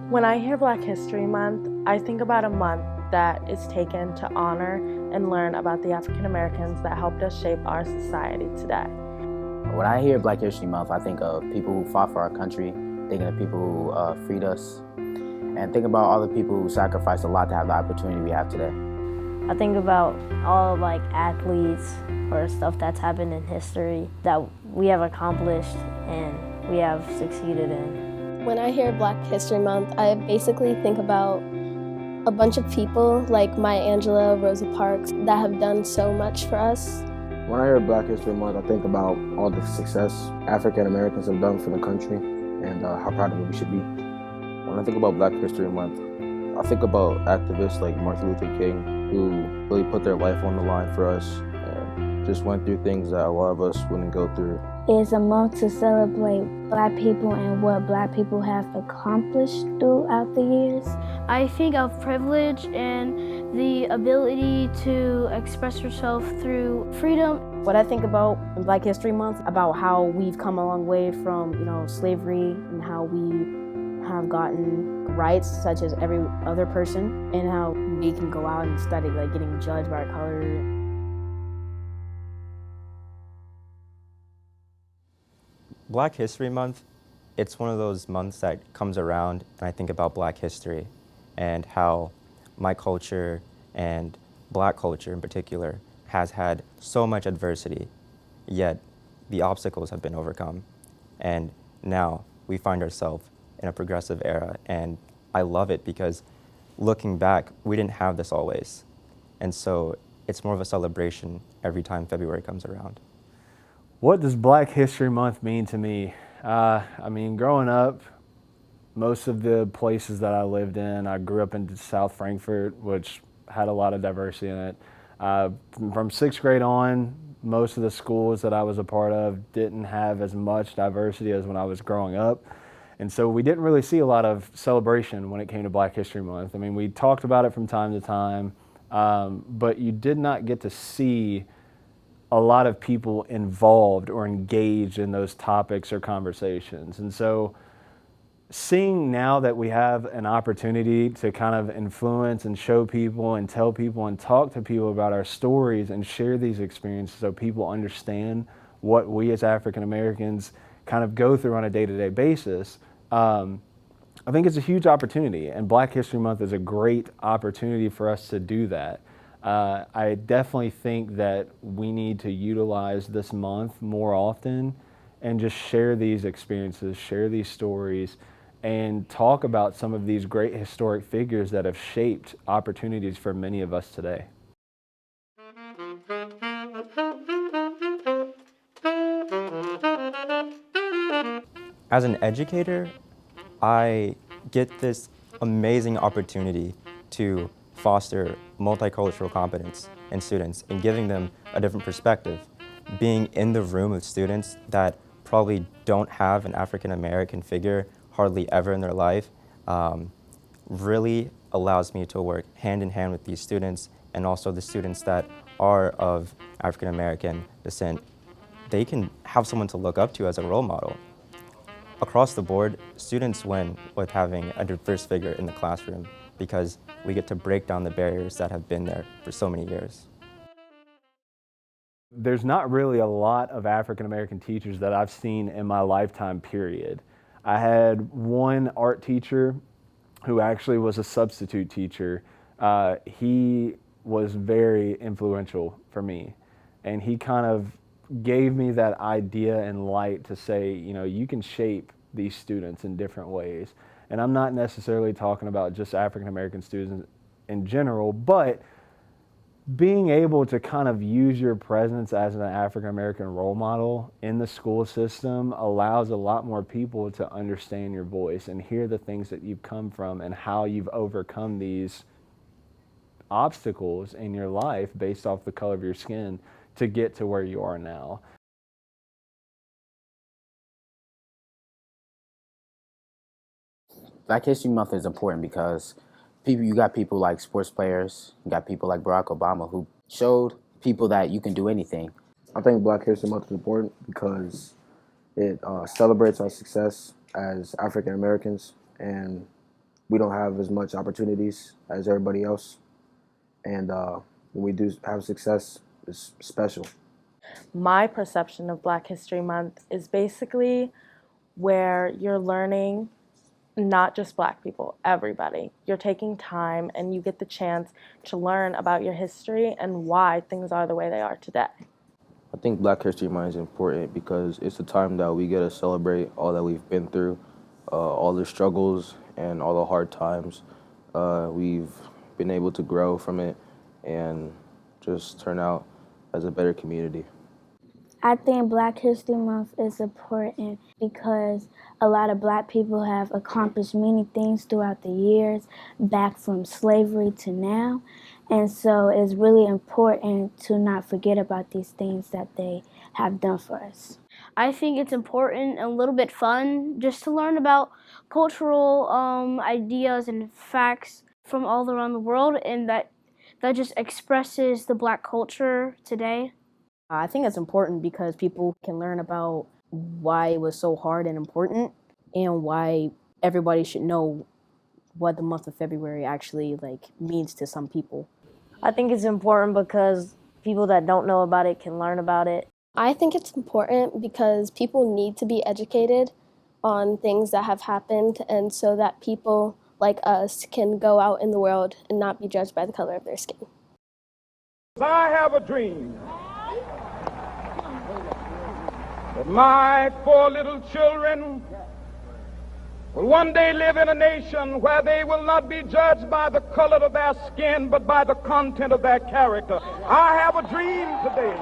When I hear Black History Month, I think about a month that is taken to honor and learn about the African Americans that helped us shape our society today. When I hear Black History Month, I think of people who fought for our country, thinking of people who freed us, and think about all the people who sacrificed a lot to have the opportunity we have today. I think about all athletes or stuff that's happened in history that we have accomplished and we have succeeded in. When I hear Black History Month, I basically think about a bunch of people like Maya Angelou, Rosa Parks, that have done so much for us. When I hear Black History Month, I think about all the success African Americans have done for the country and how proud of it we should be. When I think about Black History Month, I think about activists like Martin Luther King who really put their life on the line for us and just went through things that a lot of us wouldn't go through. It's a month to celebrate Black people and what Black people have accomplished throughout the years. I think of privilege and the ability to express yourself through freedom. What I think about in Black History Month, about how we've come a long way from, slavery and how we have gotten rights such as every other person, and how we can go out and study, getting judged by our color. Black History Month, it's one of those months that comes around and I think about Black history and how my culture and Black culture in particular has had so much adversity, yet the obstacles have been overcome. And now we find ourselves in a progressive era, and I love it because looking back, we didn't have this always. And so it's more of a celebration every time February comes around. What does Black History Month mean to me? Growing up, most of the places that I lived in, I grew up in South Frankfort, which had a lot of diversity in it. From sixth grade on, most of the schools that I was a part of didn't have as much diversity as when I was growing up. And so we didn't really see a lot of celebration when it came to Black History Month. We talked about it from time to time, but you did not get to see a lot of people involved or engaged in those topics or conversations. And so seeing now that we have an opportunity to kind of influence and show people and tell people and talk to people about our stories and share these experiences so people understand what we as African Americans kind of go through on a day-to-day basis, I think it's a huge opportunity, and Black History Month is a great opportunity for us to do that. I definitely think that we need to utilize this month more often and just share these experiences, share these stories, and talk about some of these great historic figures that have shaped opportunities for many of us today. As an educator, I get this amazing opportunity to foster multicultural competence in students and giving them a different perspective. Being in the room with students that probably don't have an African American figure hardly ever in their life really allows me to work hand in hand with these students, and also the students that are of African American descent. They can have someone to look up to as a role model. Across the board, students win with having a diverse figure in the classroom because we get to break down the barriers that have been there for so many years. There's not really a lot of African American teachers that I've seen in my lifetime period. I had one art teacher who actually was a substitute teacher. He was very influential for me, and he kind of gave me that idea and light to say, you can shape these students in different ways. And I'm not necessarily talking about just African American students in general, but being able to kind of use your presence as an African American role model in the school system allows a lot more people to understand your voice and hear the things that you've come from and how you've overcome these obstacles in your life based off the color of your skin to get to where you are now. Black History Month is important because you got people like sports players, you got people like Barack Obama who showed people that you can do anything. I think Black History Month is important because it celebrates our success as African Americans, and we don't have as much opportunities as everybody else. And when we do have success, it's special. My perception of Black History Month is basically where you're learning not just Black people, everybody. You're taking time and you get the chance to learn about your history and why things are the way they are today. I think Black History Month is important because it's a time that we get to celebrate all that we've been through, all the struggles and all the hard times. We've been able to grow from it and just turn out as a better community. I think Black History Month is important because a lot of Black people have accomplished many things throughout the years, back from slavery to now. And so it's really important to not forget about these things that they have done for us. I think it's important and a little bit fun just to learn about cultural ideas and facts from all around the world, and that just expresses the Black culture today. I think it's important because people can learn about why it was so hard and important, and why everybody should know what the month of February actually means to some people. I think it's important because people that don't know about it can learn about it. I think it's important because people need to be educated on things that have happened, and so that people like us can go out in the world and not be judged by the color of their skin. I have a dream that my 4 little children will one day live in a nation where they will not be judged by the color of their skin, but by the content of their character. I have a dream today